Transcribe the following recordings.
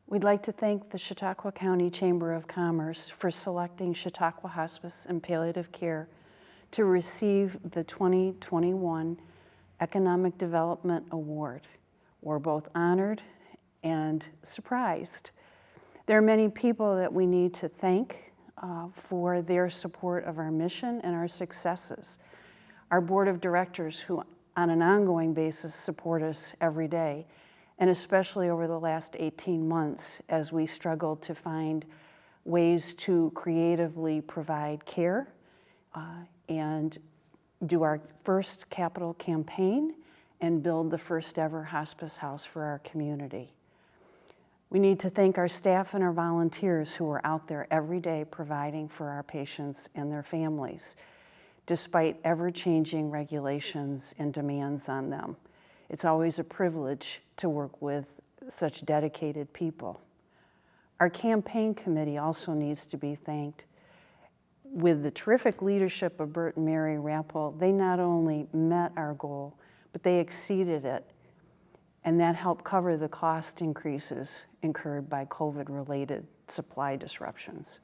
We'd like to thank the Chautauqua County Chamber of Commerce for selecting Chautauqua Hospice and Palliative Care to receive the 2021 Economic Development Award. We're both honored and surprised. There are many people that we need to thank for their support of our mission and our successes. Our board of directors, who on an ongoing basis support us every day, and especially over the last 18 months as we struggled to find ways to creatively provide care and do our first capital campaign and build the first ever hospice house for our community. We need to thank our staff and our volunteers who are out there every day providing for our patients and their families, despite ever-changing regulations and demands on them. It's always a privilege to work with such dedicated people. Our campaign committee also needs to be thanked. With the terrific leadership of Bert and Mary Rappel, they not only met our goal, but they exceeded it, and that helped cover the cost increases incurred by COVID-related supply disruptions.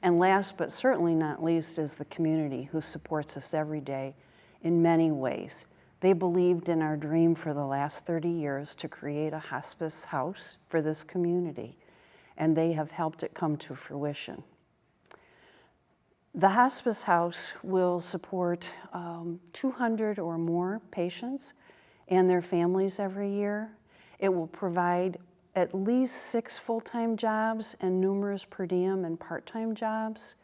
And last but certainly not least is the community who supports us every day in many ways. They believed in our dream for the last 30 years to create a hospice house for this community, and they have helped it come to fruition. The hospice house will support 200 or more patients and their families every year. It will provide at least 6 full-time jobs and numerous per diem and part-time jobs.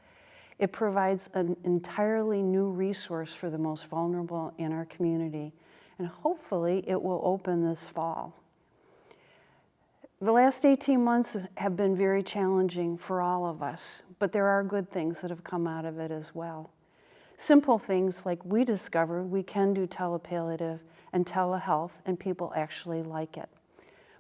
It provides an entirely new resource for the most vulnerable in our community, and hopefully it will open this fall. The last 18 months have been very challenging for all of us, but there are good things that have come out of it as well. Simple things like we discovered we can do telepalliative and telehealth, and people actually like it.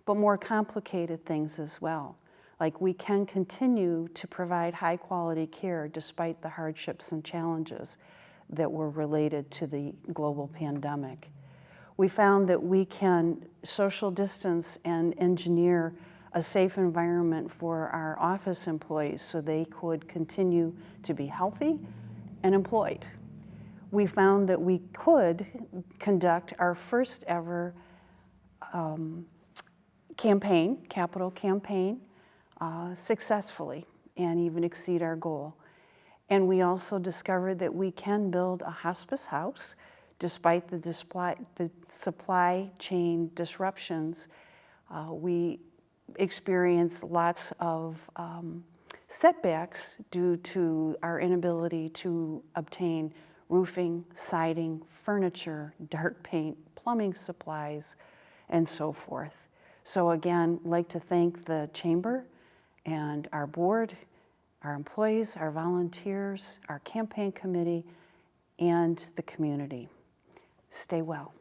But more complicated things as well, like we can continue to provide high quality care despite the hardships and challenges that were related to the global pandemic. We found that we can social distance and engineer a safe environment for our office employees so they could continue to be healthy and employed. We found that we could conduct our first ever capital campaign, successfully and even exceed our goal. And we also discovered that we can build a hospice house despite the supply chain disruptions. We experienced lots of setbacks due to our inability to obtain roofing, siding, furniture, dark paint, plumbing supplies, and so forth. So again, I'd like to thank the Chamber and our board, our employees, our volunteers, our campaign committee, and the community. Stay well.